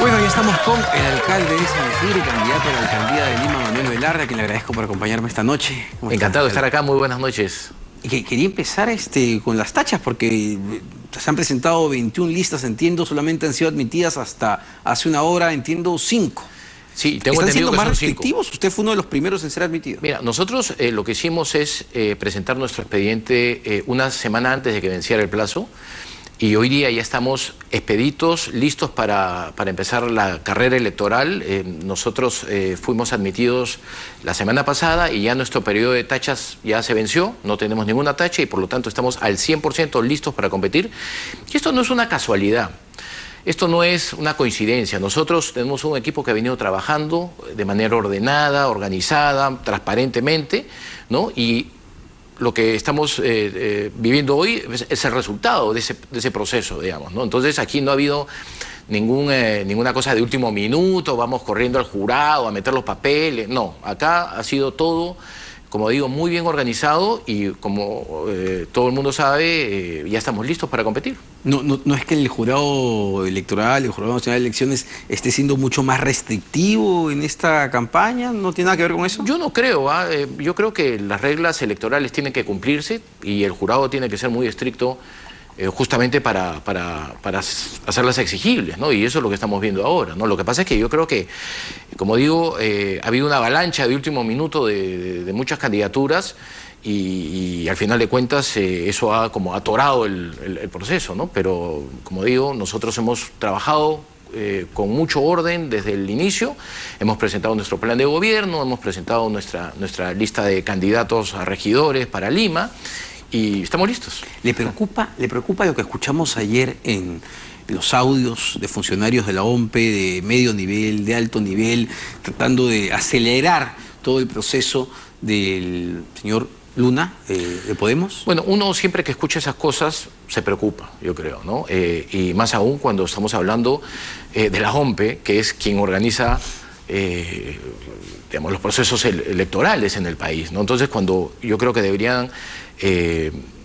Bueno, ya estamos con el alcalde de San Isidro y candidato a la alcaldía de Lima, Manuel Velarde, a quien le agradezco por acompañarme esta noche. Encantado de estar acá, muy buenas noches. Y que quería empezar con las tachas, porque se han presentado 21 listas, entiendo, solamente han sido admitidas hasta hace una hora, entiendo, 5. Sí, tengo ¿Están entendido siendo que más son 5. restrictivos? Usted fue uno de los primeros en ser admitido. Mira, nosotros lo que hicimos es presentar nuestro expediente una semana antes de que venciera el plazo. Y hoy día ya estamos expeditos, listos para empezar la carrera electoral. Nosotros fuimos admitidos la semana pasada y ya nuestro periodo de tachas ya se venció, no tenemos ninguna tacha y por lo tanto estamos al 100% listos para competir. Y esto no es una casualidad, esto no es una coincidencia. Nosotros tenemos un equipo que ha venido trabajando de manera ordenada, organizada, transparentemente, ¿no? Y lo que estamos viviendo hoy es el resultado de ese proceso, digamos, ¿no? Entonces aquí no ha habido ninguna cosa de último minuto, vamos corriendo al jurado a meter los papeles, no. Acá ha sido todo, como digo, muy bien organizado y como todo el mundo sabe, ya estamos listos para competir. No es que el jurado electoral, el Jurado Nacional de Elecciones, esté siendo mucho más restrictivo en esta campaña. ¿No tiene nada que ver con eso? Yo no creo, yo creo que las reglas electorales tienen que cumplirse y el jurado tiene que ser muy estricto justamente para hacerlas exigibles, ¿no? Y eso es lo que estamos viendo ahora, ¿no? Lo que pasa es que yo creo que, como digo, ha habido una avalancha de último minuto de muchas candidaturas y al final de cuentas eso ha como atorado el proceso, ¿no? Pero, como digo, nosotros hemos trabajado con mucho orden desde el inicio, hemos presentado nuestro plan de gobierno, hemos presentado nuestra lista de candidatos a regidores para Lima y estamos listos. ¿Le preocupa lo que escuchamos ayer en los audios de funcionarios de la OMPE de medio nivel, de alto nivel, tratando de acelerar todo el proceso del señor Luna, de Podemos? Bueno, uno siempre que escucha esas cosas se preocupa, yo creo, ¿no? Y más aún cuando estamos hablando de la OMPE, que es quien organiza digamos, los procesos electorales en el país, ¿no? Entonces, cuando yo creo que deberían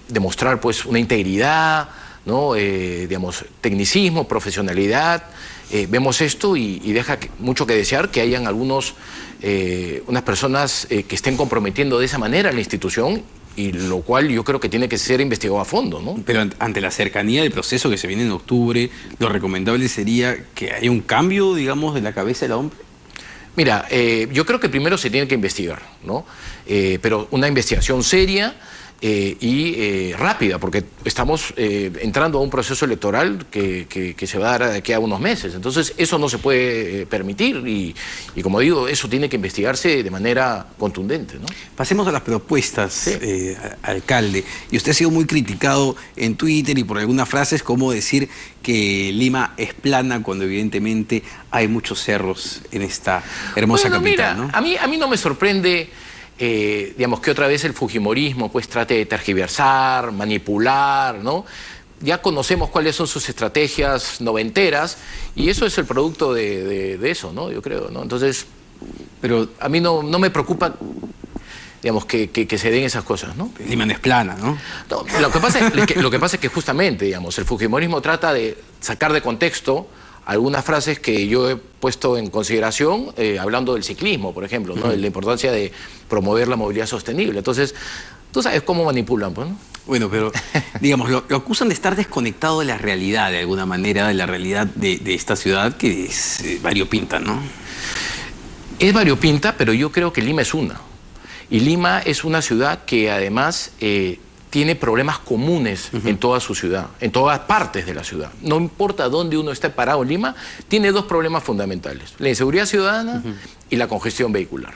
demostrar pues una integridad, ¿no? Digamos, tecnicismo, profesionalidad, vemos esto y deja mucho que desear que hayan unas personas que estén comprometiendo de esa manera la institución, y lo cual yo creo que tiene que ser investigado a fondo, ¿no? Pero ante la cercanía del proceso que se viene en octubre, lo recomendable sería que haya un cambio, digamos, de la cabeza de la OMPE. Mira, yo creo que primero se tiene que investigar, ¿no? Pero una investigación seria y rápida, porque estamos entrando a un proceso electoral que se va a dar de aquí a unos meses. Entonces, eso no se puede permitir y, como digo, eso tiene que investigarse de manera contundente, ¿no? Pasemos a las propuestas, sí. Alcalde. Y usted ha sido muy criticado en Twitter y por algunas frases, como decir que Lima es plana cuando evidentemente hay muchos cerros en esta hermosa capital, mira, ¿no? A mí no me sorprende digamos, que otra vez el fujimorismo pues trate de tergiversar, manipular, ¿no? Ya conocemos cuáles son sus estrategias noventeras y eso es el producto de eso, ¿no? Yo creo, ¿no? Entonces, pero a mí no me preocupa, digamos, que se den esas cosas, ¿no? Lima no es plana, ¿no? No, lo que pasa es que justamente, digamos, el fujimorismo trata de sacar de contexto algunas frases que yo he puesto en consideración hablando del ciclismo, por ejemplo, ¿no? De la importancia de promover la movilidad sostenible. Entonces, tú sabes cómo manipulan, pues, ¿no? Bueno, pero, digamos, lo acusan de estar desconectado de la realidad, de alguna manera, de la realidad de esta ciudad que es variopinta, ¿no? Es variopinta, pero yo creo que Lima es una. Y Lima es una ciudad que además tiene problemas comunes en toda su ciudad, en todas partes de la ciudad. No importa dónde uno esté parado en Lima, tiene dos problemas fundamentales: la inseguridad ciudadana y la congestión vehicular.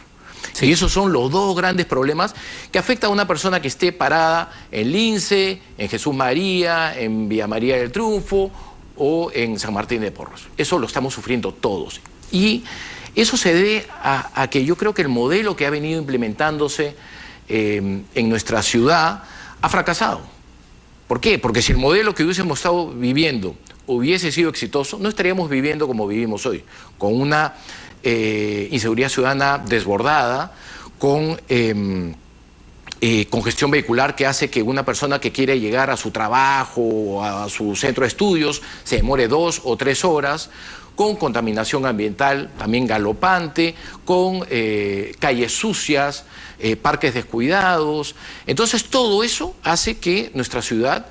Sí. Y esos son los dos grandes problemas que afectan a una persona que esté parada en Lince, en Jesús María, en Villa María del Triunfo o en San Martín de Porres. Eso lo estamos sufriendo todos. Y eso se debe a que yo creo que el modelo que ha venido implementándose en nuestra ciudad ha fracasado. ¿Por qué? Porque si el modelo que hubiésemos estado viviendo hubiese sido exitoso, no estaríamos viviendo como vivimos hoy, con una inseguridad ciudadana desbordada, con congestión vehicular que hace que una persona que quiere llegar a su trabajo o a su centro de estudios se demore 2 o 3 horas, con contaminación ambiental también galopante, con calles sucias, parques descuidados. Entonces todo eso hace que nuestra ciudad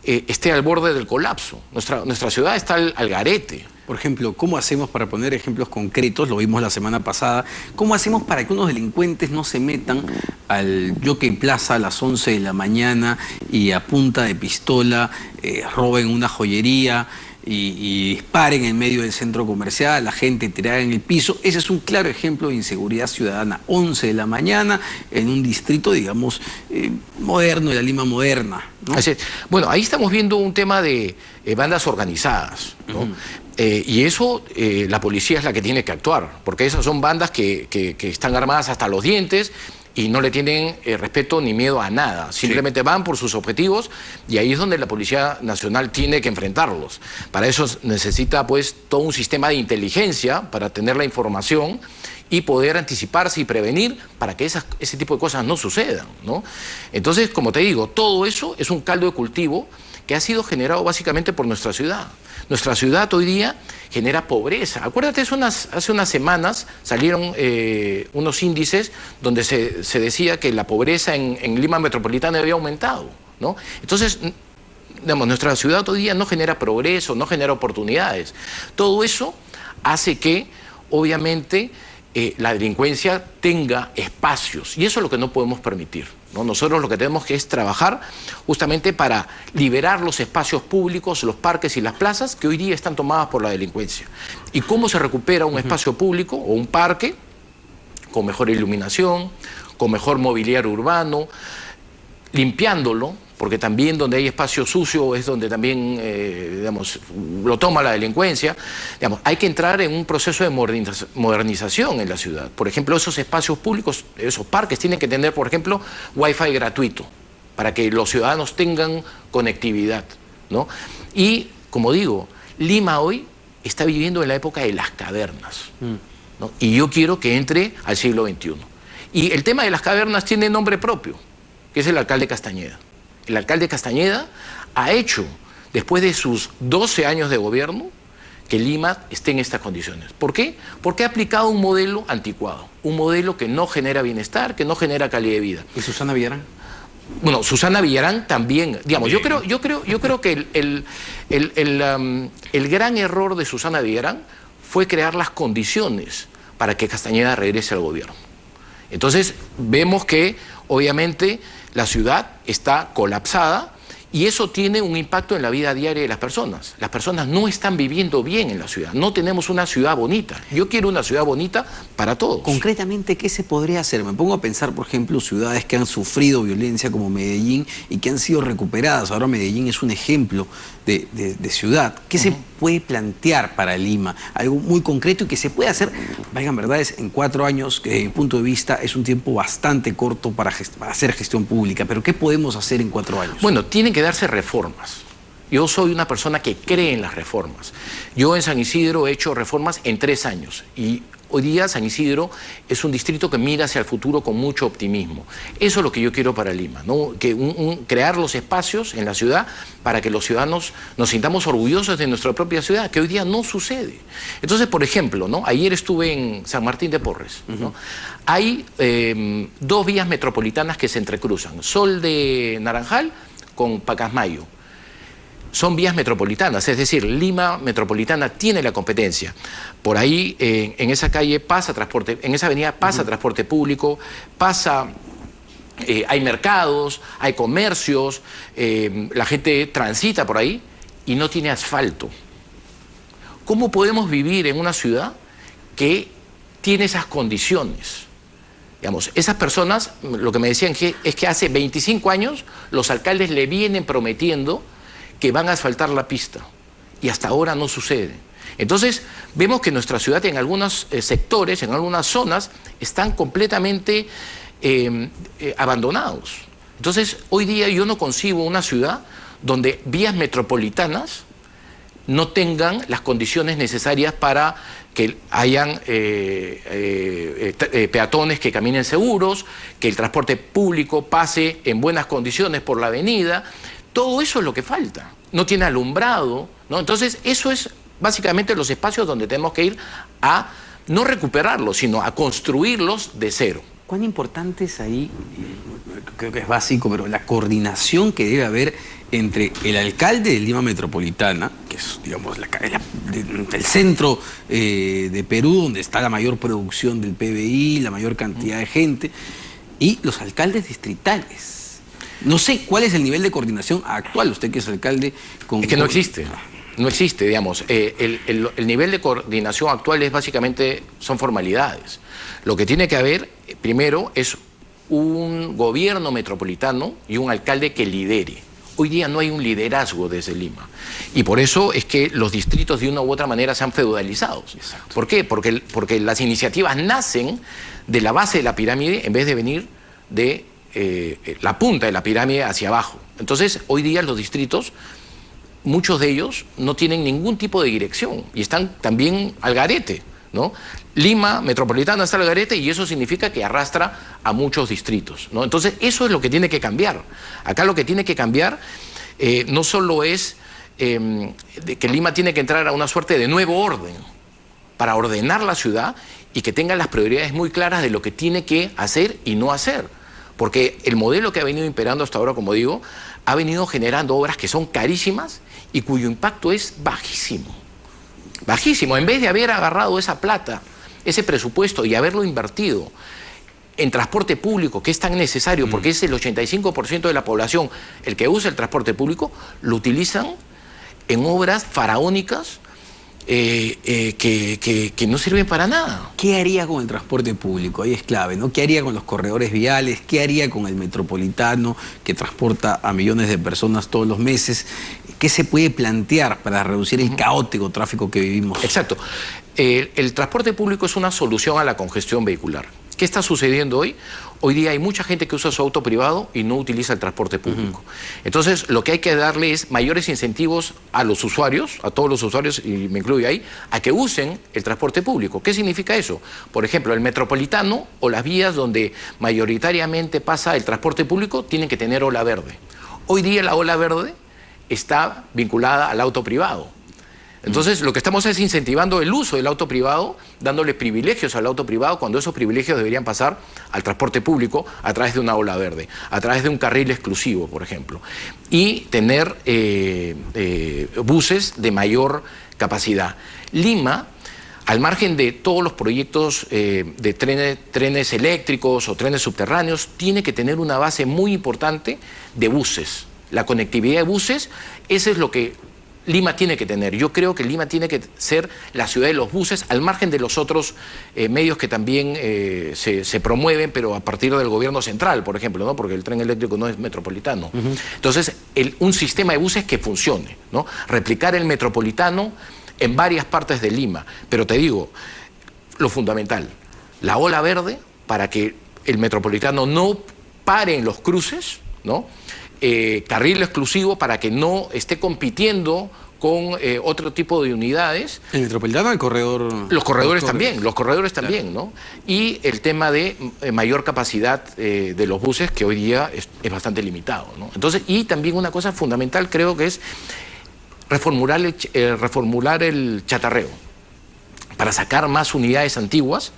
esté al borde del colapso. Nuestra ciudad está al garete. Por ejemplo, ¿cómo hacemos, para poner ejemplos concretos, lo vimos la semana pasada, cómo hacemos para que unos delincuentes no se metan al Jockey Plaza a las 11 de la mañana y a punta de pistola roben una joyería y disparen en medio del centro comercial, la gente tirada en el piso? Ese es un claro ejemplo de inseguridad ciudadana. 11 de la mañana en un distrito, digamos, moderno, de la Lima moderna, ¿no? Así es. Bueno, ahí estamos viendo un tema de bandas organizadas, ¿no? Y eso la policía es la que tiene que actuar, porque esas son bandas que están armadas hasta los dientes y no le tienen respeto ni miedo a nada. Simplemente van por sus objetivos y ahí es donde la Policía Nacional tiene que enfrentarlos. Para eso necesita pues todo un sistema de inteligencia para tener la información y poder anticiparse y prevenir para que ese tipo de cosas no sucedan, ¿no? Entonces, como te digo, todo eso es un caldo de cultivo que ha sido generado básicamente por nuestra ciudad. Nuestra ciudad hoy día genera pobreza. Acuérdate, hace unas semanas salieron unos índices donde se decía que la pobreza en Lima metropolitana había aumentado, ¿no? Entonces, digamos, nuestra ciudad hoy día no genera progreso, no genera oportunidades. Todo eso hace que, obviamente, la delincuencia tenga espacios, y eso es lo que no podemos permitir, ¿no? Nosotros lo que tenemos que es trabajar justamente para liberar los espacios públicos, los parques y las plazas que hoy día están tomadas por la delincuencia. ¿Y cómo se recupera un espacio público o un parque? Con mejor iluminación, con mejor mobiliario urbano, limpiándolo, porque también donde hay espacio sucio es donde también, digamos, lo toma la delincuencia. Digamos, hay que entrar en un proceso de modernización en la ciudad. Por ejemplo, esos espacios públicos, esos parques tienen que tener, por ejemplo, Wi-Fi gratuito, para que los ciudadanos tengan conectividad, ¿no? Y, como digo, Lima hoy está viviendo en la época de las cavernas, ¿no? Y yo quiero que entre al siglo XXI. Y el tema de las cavernas tiene nombre propio, que es el alcalde Castañeda. El alcalde Castañeda ha hecho, después de sus 12 años de gobierno, que Lima esté en estas condiciones. ¿Por qué? Porque ha aplicado un modelo anticuado, un modelo que no genera bienestar, que no genera calidad de vida. ¿Y Susana Villarán? Bueno, Susana Villarán también, digamos, yo creo que el gran error de Susana Villarán fue crear las condiciones para que Castañeda regrese al gobierno. Entonces, vemos que, obviamente, la ciudad está colapsada y eso tiene un impacto en la vida diaria de las personas. Las personas no están viviendo bien en la ciudad, no tenemos una ciudad bonita. Yo quiero una ciudad bonita para todos. Concretamente, ¿qué se podría hacer? Me pongo a pensar, por ejemplo, ciudades que han sufrido violencia como Medellín y que han sido recuperadas. Ahora Medellín es un ejemplo de ciudad. ¿Qué se puede plantear para Lima? Algo muy concreto y que se puede hacer, valgan verdades, en 4 años, que desde mi punto de vista es un tiempo bastante corto para hacer gestión pública. Pero ¿qué podemos hacer en 4 años? Bueno, tienen que darse reformas. Yo soy una persona que cree en las reformas. Yo en San Isidro he hecho reformas en 3 años y hoy día San Isidro es un distrito que mira hacia el futuro con mucho optimismo. Eso es lo que yo quiero para Lima, ¿no? Que crear los espacios en la ciudad para que los ciudadanos nos sintamos orgullosos de nuestra propia ciudad, que hoy día no sucede. Entonces, por ejemplo, ¿no? Ayer estuve en San Martín de Porres, ¿no? Hay 2 vías metropolitanas que se entrecruzan, Sol de Naranjal con Pacasmayo. Son vías metropolitanas, es decir, Lima metropolitana tiene la competencia. Por ahí, en esa calle pasa transporte, en esa avenida pasa transporte público, hay mercados, hay comercios, la gente transita por ahí y no tiene asfalto. ¿Cómo podemos vivir en una ciudad que tiene esas condiciones? Digamos, esas personas, lo que me decían es que hace 25 años los alcaldes le vienen prometiendo que van a asfaltar la pista y hasta ahora no sucede. Entonces vemos que nuestra ciudad en algunos sectores, en algunas zonas, están completamente abandonados. Entonces hoy día yo no concibo una ciudad donde vías metropolitanas no tengan las condiciones necesarias para que hayan peatones que caminen seguros, que el transporte público pase en buenas condiciones por la avenida. Todo eso es lo que falta. No tiene alumbrado, ¿no? Entonces, eso es básicamente los espacios donde tenemos que ir a no recuperarlos, sino a construirlos de cero. ¿Cuán importante es ahí, creo que es básico, pero la coordinación que debe haber entre el alcalde de Lima Metropolitana, que es, digamos, el centro de Perú, donde está la mayor producción del PBI, la mayor cantidad de gente, y los alcaldes distritales? No sé cuál es el nivel de coordinación actual, usted que es alcalde con... Es que no existe. No existe, digamos. El nivel de coordinación actual es básicamente, son formalidades. Lo que tiene que haber, primero, es un gobierno metropolitano y un alcalde que lidere. Hoy día no hay un liderazgo desde Lima. Y por eso es que los distritos de una u otra manera se han feudalizado. Exacto. ¿Por qué? Porque las iniciativas nacen de la base de la pirámide en vez de venir de la punta de la pirámide hacia abajo. Entonces, hoy día los distritos, muchos de ellos no tienen ningún tipo de dirección y están también al garete, ¿no? Lima Metropolitana está al garete y eso significa que arrastra a muchos distritos, ¿no? Entonces, eso es lo que tiene que cambiar. Acá lo que tiene que cambiar no solo es de que Lima tiene que entrar a una suerte de nuevo orden para ordenar la ciudad y que tenga las prioridades muy claras de lo que tiene que hacer y no hacer. Porque el modelo que ha venido imperando hasta ahora, como digo, ha venido generando obras que son carísimas y cuyo impacto es bajísimo. Bajísimo. En vez de haber agarrado esa plata, ese presupuesto y haberlo invertido en transporte público, que es tan necesario, porque es el 85% de la población el que usa el transporte público, lo utilizan en obras faraónicas que no sirven para nada. ¿Qué haría con el transporte público? Ahí es clave, ¿no? ¿Qué haría con los corredores viales? ¿Qué haría con el metropolitano que transporta a millones de personas todos los meses? ¿Qué se puede plantear para reducir el caótico tráfico que vivimos? Exacto. El transporte público es una solución a la congestión vehicular. ¿Qué está sucediendo hoy? Hoy día hay mucha gente que usa su auto privado y no utiliza el transporte público. Entonces, lo que hay que darle es mayores incentivos a los usuarios, a todos los usuarios, y me incluyo ahí, a que usen el transporte público. ¿Qué significa eso? Por ejemplo, el metropolitano o las vías donde mayoritariamente pasa el transporte público tienen que tener ola verde. Hoy día la ola verde está vinculada al auto privado. Entonces, lo que estamos es incentivando el uso del auto privado, dándole privilegios al auto privado, cuando esos privilegios deberían pasar al transporte público a través de una ola verde, a través de un carril exclusivo, por ejemplo, y tener buses de mayor capacidad. Lima, al margen de todos los proyectos de trenes eléctricos o trenes subterráneos, tiene que tener una base muy importante de buses. La conectividad de buses, eso es lo que Lima tiene que tener. Yo creo que Lima tiene que ser la ciudad de los buses, al margen de los otros medios que también se promueven, pero a partir del gobierno central, por ejemplo, ¿no? Porque el tren eléctrico no es metropolitano. Entonces, un sistema de buses que funcione, ¿no? Replicar el metropolitano en varias partes de Lima. Pero te digo, lo fundamental, la ola verde para que el metropolitano no pare en los cruces, ¿no? Carril exclusivo para que no esté compitiendo con otro tipo de unidades. ¿El metropolitano, el corredor? Los corredores también, ¿no? Y el tema de mayor capacidad de los buses, que hoy día es bastante limitado, ¿no? Entonces, y también una cosa fundamental creo que es reformular el chatarreo para sacar más unidades antiguas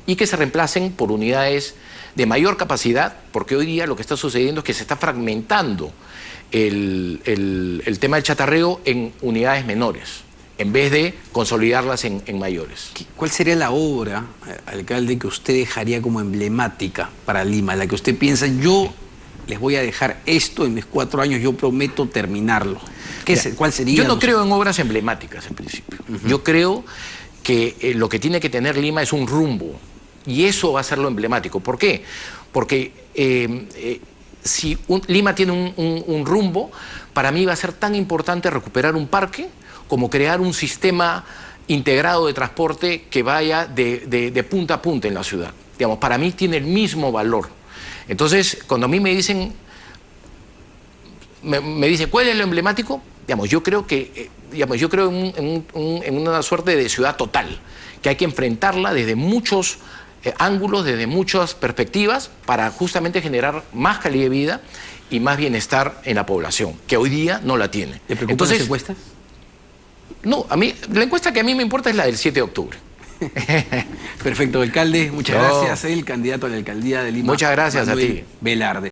y que se reemplacen por unidades de mayor capacidad, porque hoy día lo que está sucediendo es que se está fragmentando el tema del chatarreo en unidades menores, en vez de consolidarlas en mayores. ¿Cuál sería la obra, alcalde, que usted dejaría como emblemática para Lima? La que usted piensa, yo les voy a dejar esto en mis 4 años, yo prometo terminarlo. ¿Cuál sería? Yo no creo en obras emblemáticas en principio. Yo creo que lo que tiene que tener Lima es un rumbo. Y eso va a ser lo emblemático. ¿Por qué? Porque si Lima tiene un rumbo, para mí va a ser tan importante recuperar un parque como crear un sistema integrado de transporte que vaya de punta a punta en la ciudad. Digamos, para mí tiene el mismo valor. Entonces, cuando a mí me dicen, ¿cuál es lo emblemático? Digamos, yo creo en una suerte de ciudad total, que hay que enfrentarla desde muchos ángulos, desde muchas perspectivas, para justamente generar más calidad de vida y más bienestar en la población, que hoy día no la tiene. ¿Le preocupan las encuestas? No, la encuesta que a mí me importa es la del 7 de octubre. Perfecto, alcalde. Muchas gracias. El candidato a la alcaldía de Lima. Muchas gracias Manuel a ti. Velarde.